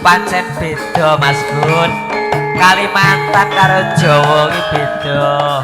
pancen beda Mas Gun. Kalimantan karo Jawa iki beda.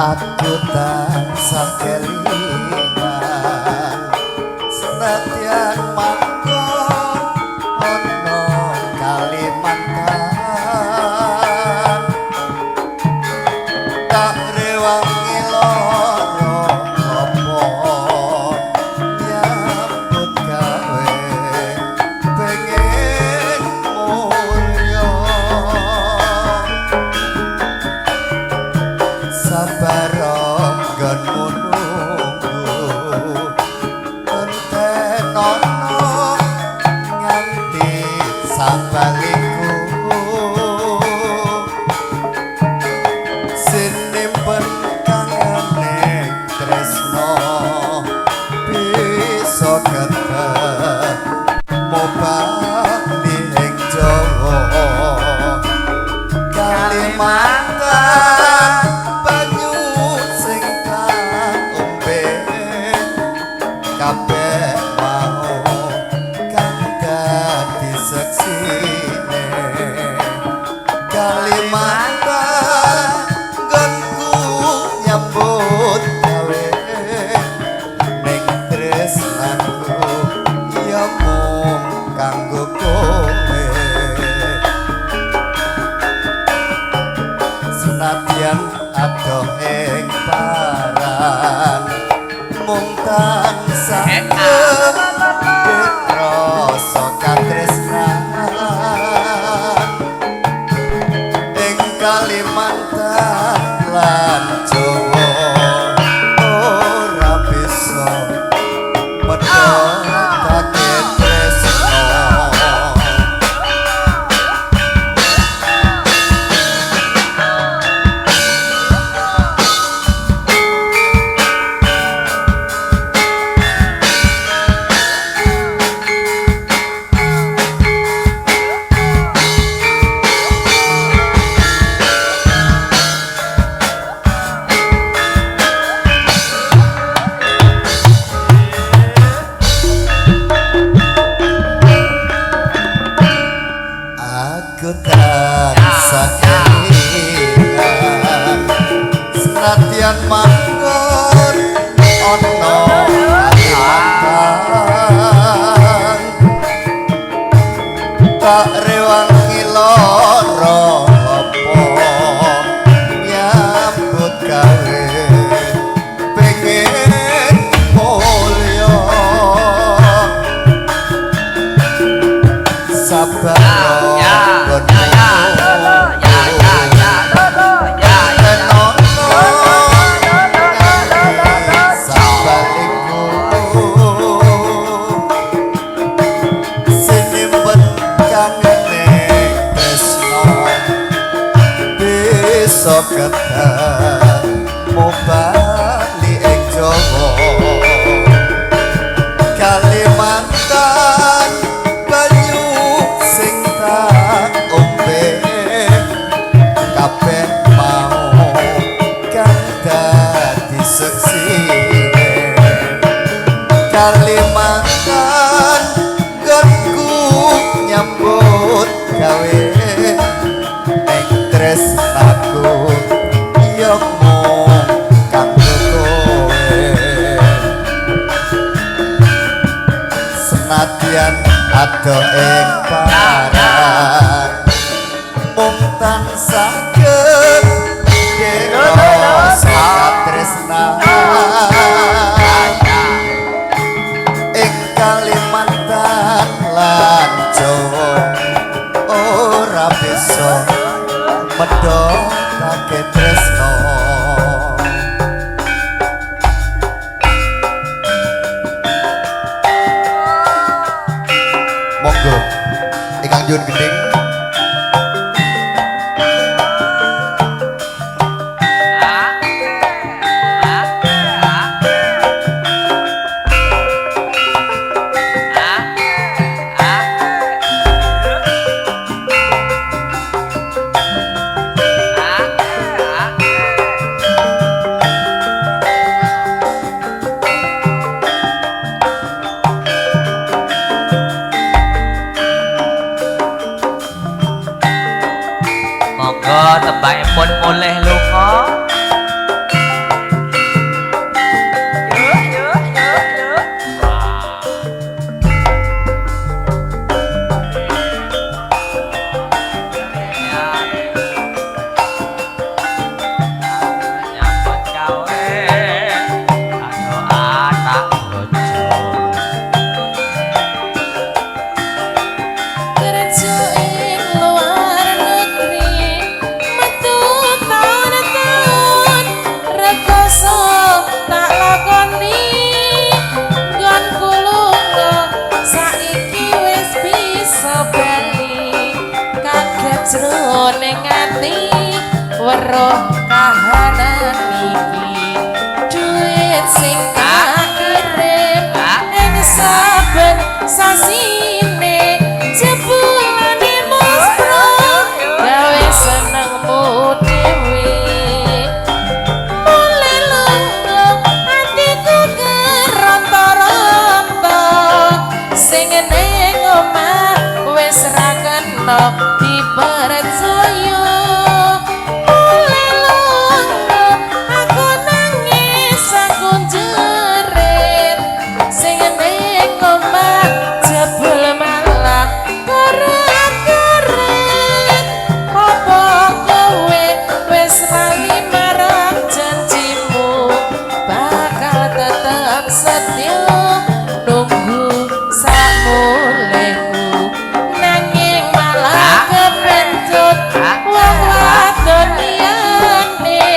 Aku tansah kelingan senadyan manggon ana Kalimantan tak rewangi lara apa nyambut gawe pengen mulya sabar nggonmu nunggu entenono nganti sambaliku sinimpen kangane tresno bisa ketemu bali ing Jawa Kalimantan kabeh mau kang dadi seksine Kalimantan nggonku nyambut gawe ning tresnaku ya mung kanggo kowe senadyan adoh ing paran mung tansah rasa katresnan ing Kalimantan lan Jawa ora bisa medhotake tresno aku tansah kelingan senadyan manggon ana Kalimantan tak rewangi lara apa nyambut gawe pengen mulya sabar bisa ketemu bali ing Jawa Kalimantan banyu sing tak ombe kabeh mau kang dadi seksine Kalimantan nggonku nyambut gawe ing tresnaku ya mung kanggo kowe senadyan adoh ing paran mung tansah rasa tresnan ing Kalimantan lan Jawa ora bisa medhot kakek tresno monggo ingkang nyuwun gending monggo tembakipun mulih lunga jroning ati weruh kahanan iki duit sing tak kirim ing saben sasine jebulane muspro gawe senengmu dhewe mulai lunga atiku keronta-ronta sing ning omah wis ra kena dipercaya mulai lunga aku nangis aku jerit sing ning omah jebul malah kerat-kerit apa kowe wis lali marang janjimu bakal tetep setia nunggu samuleku nanging malah kepencut wong wadon liyane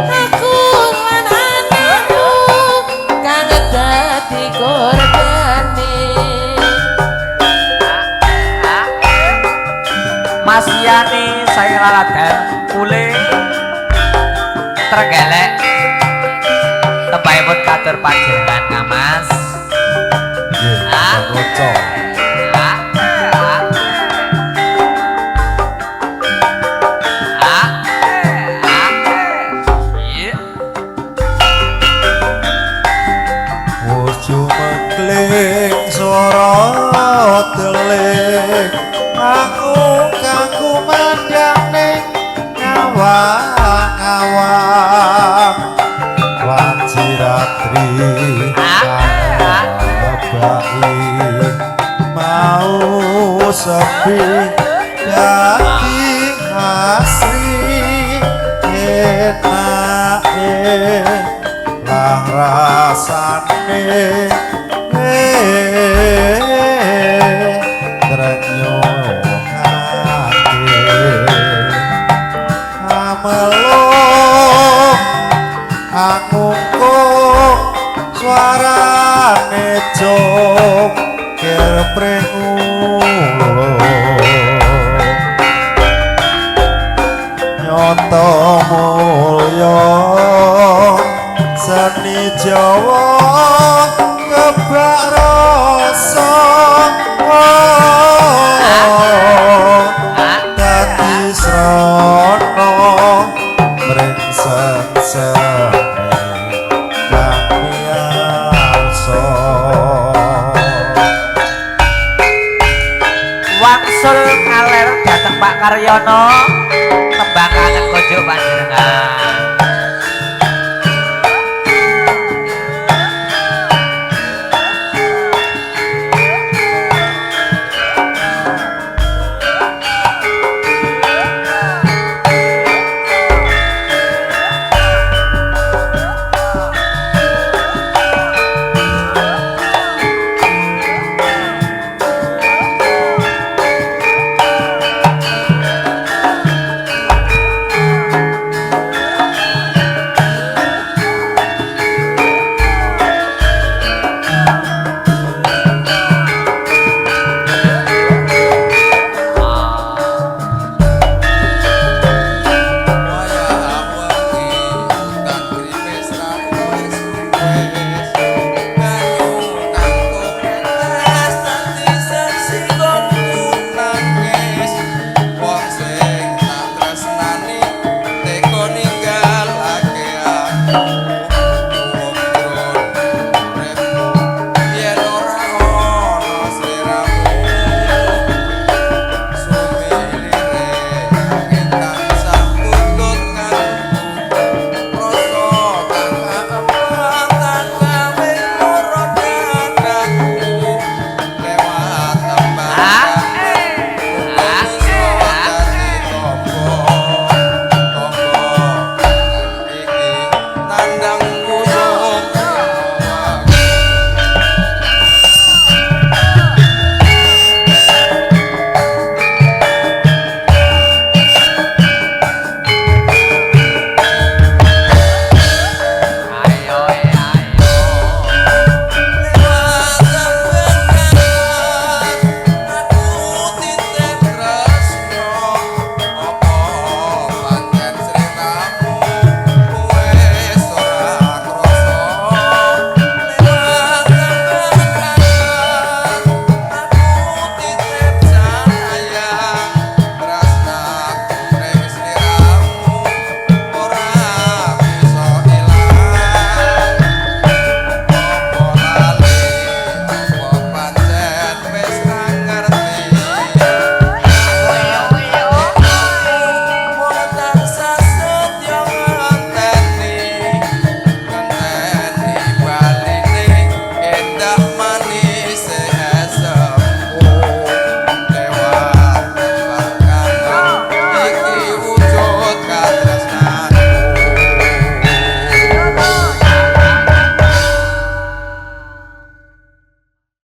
aku lan anakku kang dadi korbane Mas Yani saya Raden Ule tergelek tembakipun katur panjenengan Kamas bocor wuju mengkling swara teling aku kanggo mandang ning ngawang-ngawang wajiratri abai mau sepi dadi asri enake lah rasane trenyo amelung angungkung suarane jong kerprengulo nyoto mulya seni Jawa kebak rasa dadi srana mring sensene kang miarsa wangsul ngaler dateng Pak Karyono tembang kangen konjuk panjenengan